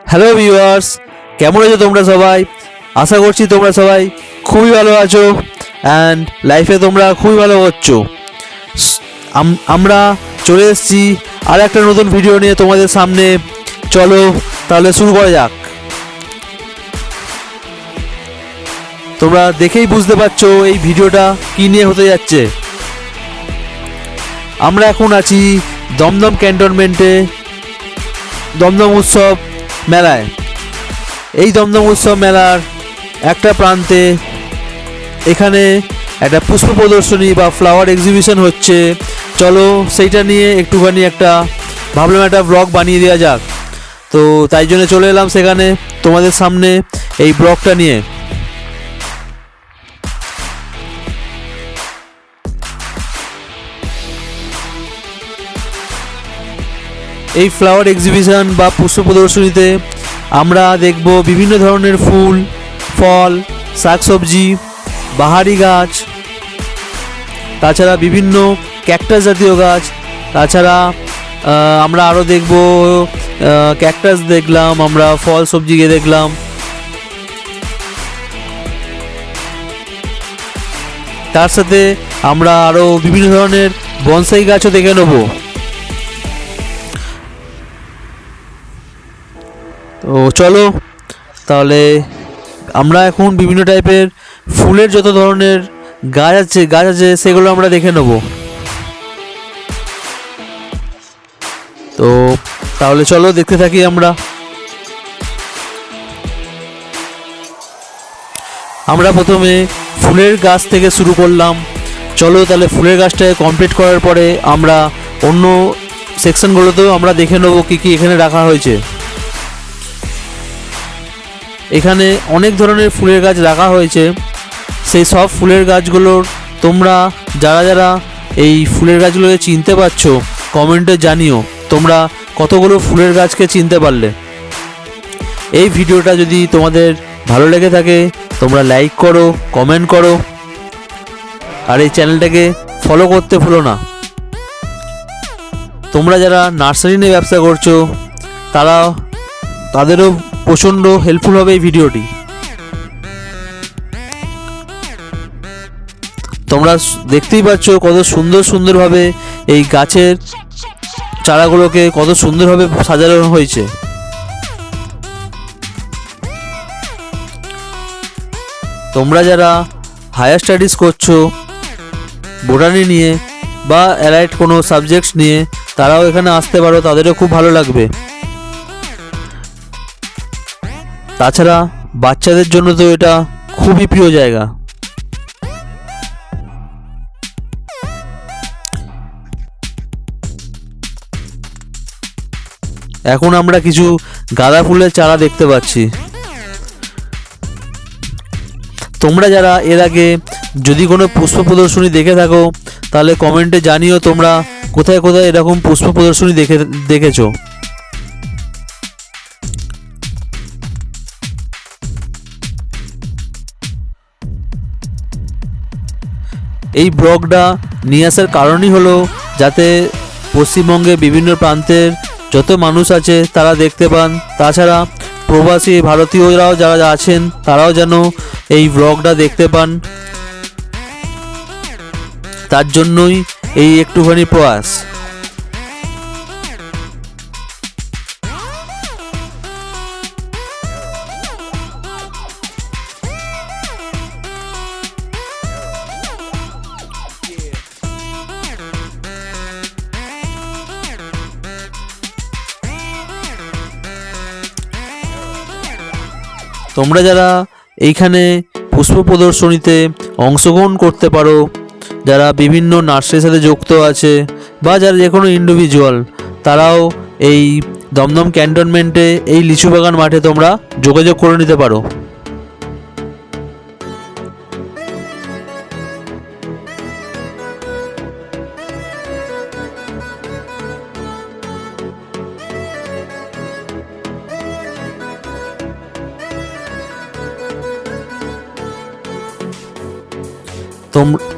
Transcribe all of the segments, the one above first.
Hello viewers, কেমন আছো তোমরা সবাই? আশা করছি তোমরা সবাই খুবই ভালো আছো অ্যান্ড লাইফে তোমরা খুবই ভালো হচ্ছ। আমরা চলে এসেছি আর একটা নতুন ভিডিও নিয়ে তোমাদের সামনে। চলো তাহলে শুরু করা যাক। তোমরা দেখেই বুঝতে পারছো এই ভিডিওটা কী নিয়ে হতে যাচ্ছে। আমরা এখন আছি দমদম ক্যান্টনমেন্টে দমদম উৎসব মেলায়। এই দমদম উৎসব মেলার একটা প্রান্তে এখানে একটা পুষ্প প্রদর্শনী বা ফ্লাওয়ার এক্সিবিশন হচ্ছে। চলো সেইটা নিয়ে একটুখানি ভাবলাম একটা ব্লগ বানিয়ে দেওয়া যাক। তো তাই জন্য চলে এলাম সেখানে তোমাদের সামনে এই ব্লগটা নিয়ে। এই ফ্লাওয়ার এক্সিবিশন বা পুষ্প প্রদর্শনীতে আমরা দেখব বিভিন্ন ধরনের ফুল, ফল, শাকসবজি, বাহারি গাছ, তাছাড়া বিভিন্ন ক্যাকটাস জাতীয় গাছ। তাছাড়া আমরা আরও দেখব ক্যাকটাস দেখলাম, আমরা ফল সবজিকে দেখলাম। তার সাথে আমরা আরও বিভিন্ন ধরনের বনসাই গাছও দেখে নেব। তো চলো তাহলে আমরা এখন বিভিন্ন টাইপের ফুলের যত ধরনের গাছ আছে সেগুলো আমরা দেখে নেব। তো তাহলে চলো দেখতে থাকি আমরা প্রথমে ফুলের গাছ থেকে শুরু করলাম। চলো তাহলে ফুলের গাছটাকে কমপ্লিট করার পরে আমরা অন্য সেকশনগুলোতেও আমরা দেখে নেব কী কী এখানে রাখা হয়েছে। এখানে অনেক ধরনের ফুলের গাছ রাখা হয়েছে। সেই সব ফুলের গাছগুলোর তোমরা যারা এই ফুলের গাছগুলোকে চিনতে পারছো কমেন্টে জানিও তোমরা কতগুলো ফুলের গাছকে চিনতে পারলে। এই ভিডিওটা যদি তোমাদের ভালো লেগে থাকে তোমরা লাইক করো, কমেন্ট করো, আর এই চ্যানেলটাকে ফলো করতে ভুলো না। তোমরা যারা নার্সারি নিয়ে ব্যবসা করছো তাদেরও প্রচণ্ড হেল্পফুল হবে এই ভিডিওটি। তোমরা দেখতেই পাচ্ছ কত সুন্দরভাবে এই গাছের চারাগুলোকে কত সুন্দরভাবে সাজানো হয়েছে। তোমরা যারা হায়ার স্টাডিজ করছো বোটানি নিয়ে বা অ্যালাইড কোনো সাবজেক্টস নিয়ে তারাও এখানে আসতে পারো, তাদেরও খুব ভালো লাগবে। তাছাড়া বাচ্চাদের জন্য তো এটা খুবই প্রিয় জায়গা। এখন আমরা কিছু গাঁদা ফুলের চারা দেখতে পাচ্ছি। তোমরা যারা এর আগে যদি কোনো পুষ্প প্রদর্শনী দেখে থাকো তাহলে কমেন্টে জানিও তোমরা কোথায় এরকম পুষ্প প্রদর্শনী দেখেছো। এই ব্লগটা নিয়ে আসার কারণই হলো যাতে পশ্চিমবঙ্গে বিভিন্ন প্রান্তের যত মানুষ আছে তারা দেখতে পান। তাছাড়া প্রবাসী ভারতীয়রাও যারা আছেন তারাও যেন এই ব্লগটা দেখতে পান, তার জন্যই এই একটুখানি প্রয়াস। তোমরা যারা এইখানে পুষ্প প্রদর্শনীতে অংশগ্রহণ করতে পারো, যারা বিভিন্ন নার্সারির সাথে যুক্ত আছে বা যারা যে কোনো ইন্ডিভিজুয়াল, তারাও এই দমদম ক্যান্টনমেন্টে এই লিচু বাগান মাঠে তোমরা যোগাযোগ করে নিতে পারো।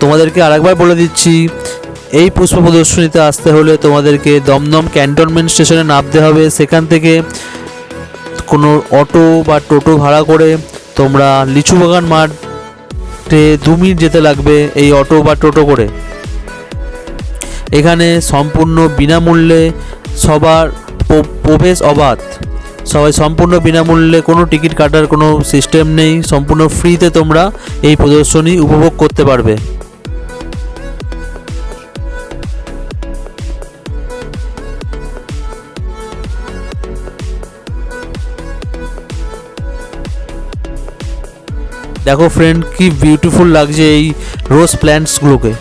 তোমাদেরকে আরেকবার বলে দিচ্ছি, এই পুষ্প প্রদর্শনীতে আসতে হলে তোমাদেরকে দমদম ক্যান্টনমেন্ট স্টেশনে নামতে হবে। সেখান থেকে কোনো অটো বা টোটো ভাড়া করে তোমরা লিচুবাগান মাঠে 2 মিনিট যেতে লাগবে এই অটো বা টোটো করে। এখানে সম্পূর্ণ বিনামূল্যে সবার প্রবেশ অবাধ, সবাই সম্পূর্ণ বিনামূল্যে, কোনো টিকিট কাটার কোনো সিস্টেম নেই, সম্পূর্ণ ফ্রিতে তোমরা এই প্রদর্শনী উপভোগ করতে পারবে। দেখো ফ্রেন্ড, কি বিউটিফুল লাগছে এই রোজ প্ল্যান্টসগুলোকে।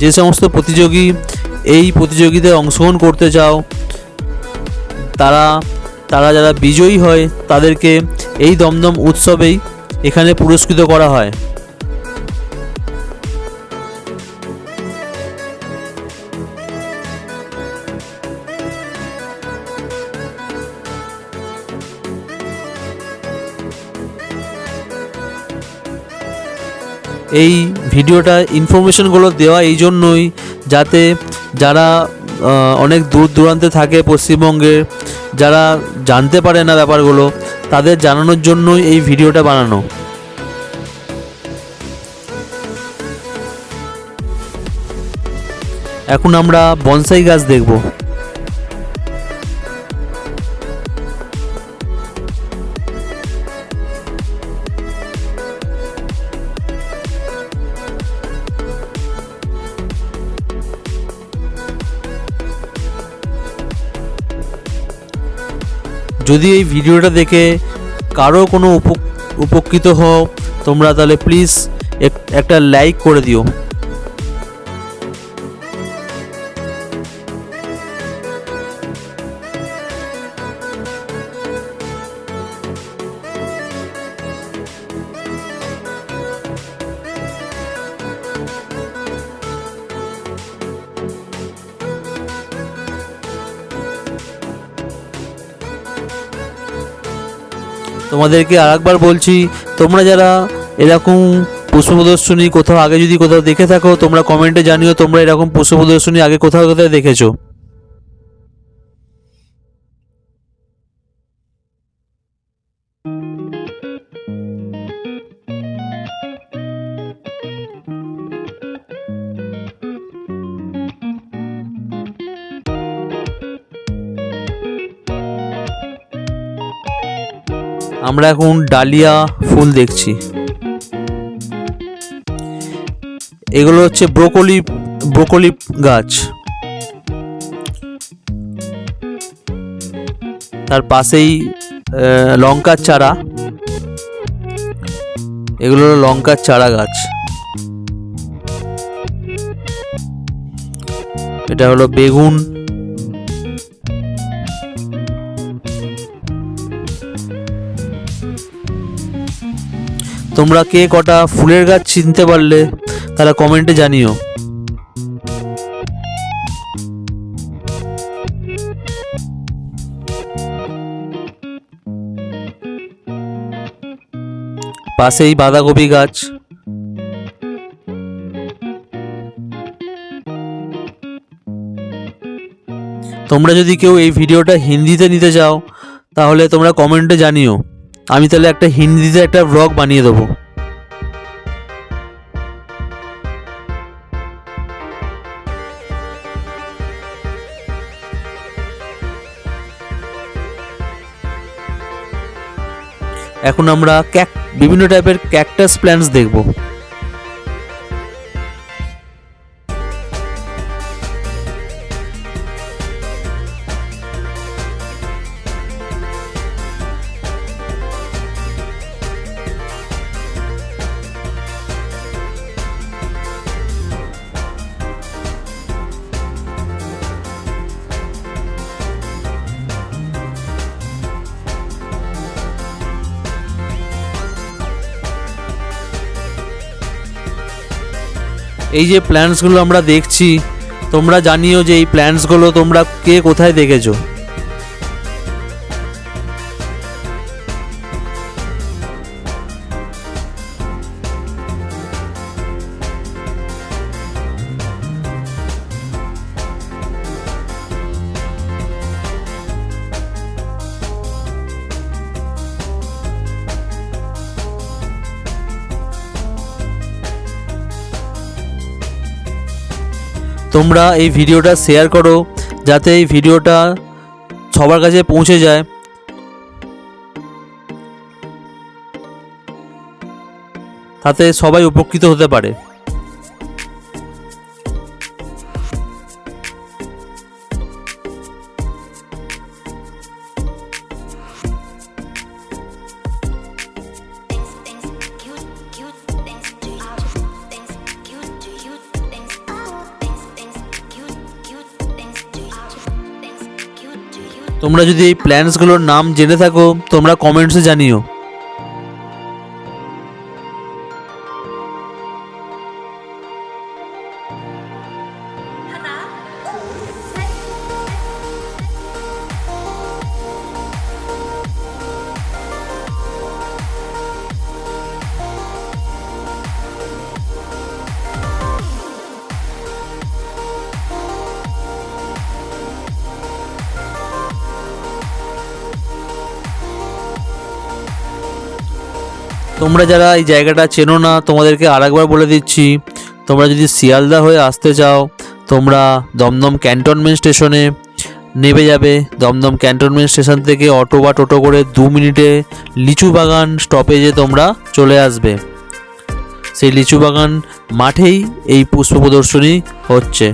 যে সমস্ত প্রতিযোগী এই প্রতিযোগিতায় অংশগ্রহণ করতে চাও, তারা যারা বিজয়ী হয় তাদেরকে এই দমদম উৎসবেই এখানে পুরস্কৃত করা হয়। এই ভিডিওটা ইনফরমেশনগুলো দেওয়া এই জন্যই, যাতে যারা অনেক দূর দূরান্তে থাকে পশ্চিমবঙ্গের, যারা জানতে পারে না ব্যাপারগুলো, তাদের জানানোর জন্যই এই ভিডিওটা বানানো। এখন আমরা বনসাই গাছ দেখব। যদি এই ভিডিওটা দেখে কারো কোনো উপকৃত হও তোমরা, তাহলে প্লিজ একটা লাইক করে দিও। তোমাদেরকে আরেকবার বলছি, তোমরা যারা এরকম পুষ্প প্রদর্শনী কোথাও আগে যদি কোথাও দেখে থাকো, তোমরা কমেন্টে জানিও তোমরা এরকম পুষ্প প্রদর্শনী আগে কোথাও কোথাও দেখেছো। আমরা এখন ডালিয়া ফুল দেখছি। এগুলো হচ্ছে ব্রোকলি গাছ। তার পাশেই লঙ্কার চারা, এগুলো হলো লঙ্কার চারা গাছ। এটা হলো বেগুন। তোমরা কে কটা ফুলের গাছ চিনতে পারলে তারা কমেন্টে জানিও। পাশেই বাঁধাকপি গাছ। তোমরা যদি কেউ এই ভিডিওটা হিন্দিতে নিতে চাও তাহলে তোমরা কমেন্টে জানিও, আমি তাহলে একটা হিন্দিতে একটা ব্লগ বানিয়ে দেবো। এখন আমরা বিভিন্ন টাইপের ক্যাকটাস প্ল্যান্টস দেখব। এই যে প্ল্যান্টসগুলো আমরা দেখছি, তোমরা জানিও যে এই প্ল্যান্টসগুলো তোমরা কে কোথায় দেখেছো। তোমরা এই ভিডিওটা শেয়ার করো যাতে এই ভিডিওটা সবার কাছে পৌঁছে যায়। তাতে সবাই উপকৃত হতে পারে। তোমরা যদি এই প্ল্যান্টসগুলোর নাম জেনে থাকো তোমরা কমেন্টসে জানিও। তোমরা যারা এই জায়গাটা চেনো না তোমাদেরকে আরেকবার বলে দিচ্ছি, তোমরা যদি শিয়ালদা হয়ে আসতে চাও তোমরা দমদম ক্যান্টনমেন্ট স্টেশনে নেমে যাবে। দমদম ক্যান্টনমেন্ট স্টেশন থেকে অটো বা টোটো করে 2 মিনিটে লিচু বাগান স্টপেজে তোমরা চলে আসবে। সেই লিচু বাগান মাঠেই এই পুষ্প প্রদর্শনী হচ্ছে।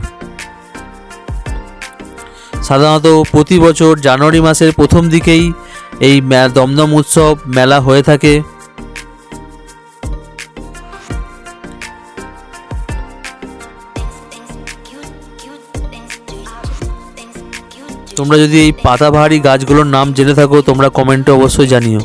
সাধারণত প্রতি বছর জানুয়ারি মাসের প্রথম দিকেই এই দমদম উৎসব মেলা হয়ে থাকে। তোমরা যদি এই পাতাবাহারি গাছগুলোর নাম জেনে থাকো তোমরা কমেন্টে অবশ্যই জানিও।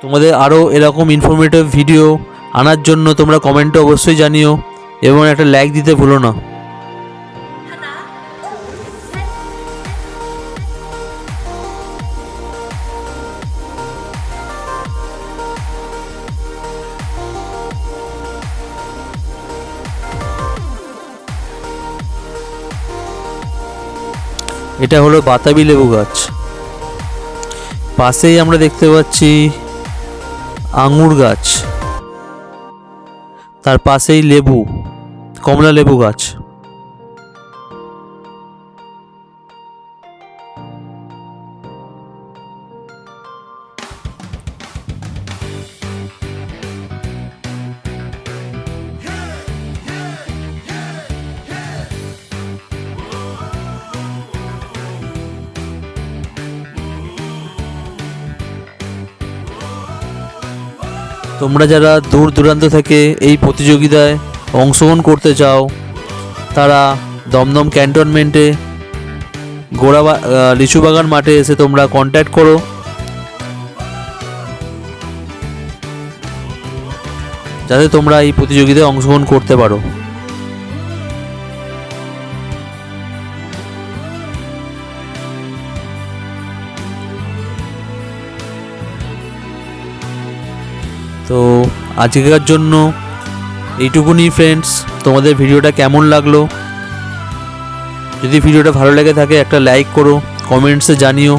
তোমাদের আরও এরকম ইনফরমেটিভ ভিডিও আনার জন্য তোমরা কমেন্টে অবশ্যই জানিও এবং একটা লাইক দিতে ভুলো না। এটা হলো বাতাবি লেবু গাছ। পাশেই আমরা দেখতে পাচ্ছি আঙুর গাছ, তার পাশেই লেবু, কমলা লেবু গাছ। তোমরা যারা দূর দূরান্ত থেকে এই প্রতিযোগিতায় অংশগ্রহণ করতে চাও তারা দমদম ক্যান্টনমেন্টে লিচু বাগান মাঠে এসে তোমরা কন্ট্যাক্ট করো। যাতে তোমরা এই প্রতিযোগিতায় অংশগ্রহণ করতে পারো। তো আজকের জন্য এইটুকুনি ফ্রেন্ডস। তোমাদের ভিডিওটা কেমন লাগলো? যদি ভিডিওটা ভালো লেগে থাকে একটা লাইক করো, কমেন্টসে জানিও।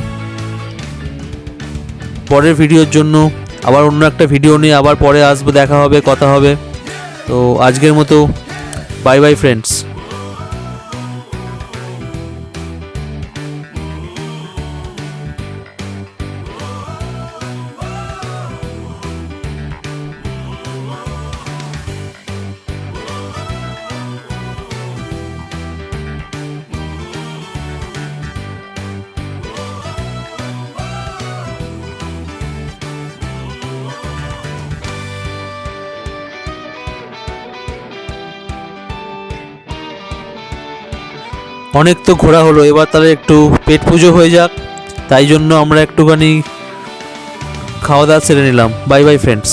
পরের ভিডিওর জন্য আবার অন্য একটা ভিডিও নিয়ে আবার পরে আসবো, দেখা হবে, কথা হবে। তো আজকের মতো বাই বাই ফ্রেন্ডস। অনেক তো ঘোরা হলো, এবার তাহলে একটু পেট পুজো হয়ে যাক। তাই জন্য আমরা একটুখানি খাওয়া দাওয়া সেরে নিলাম। Bye bye friends.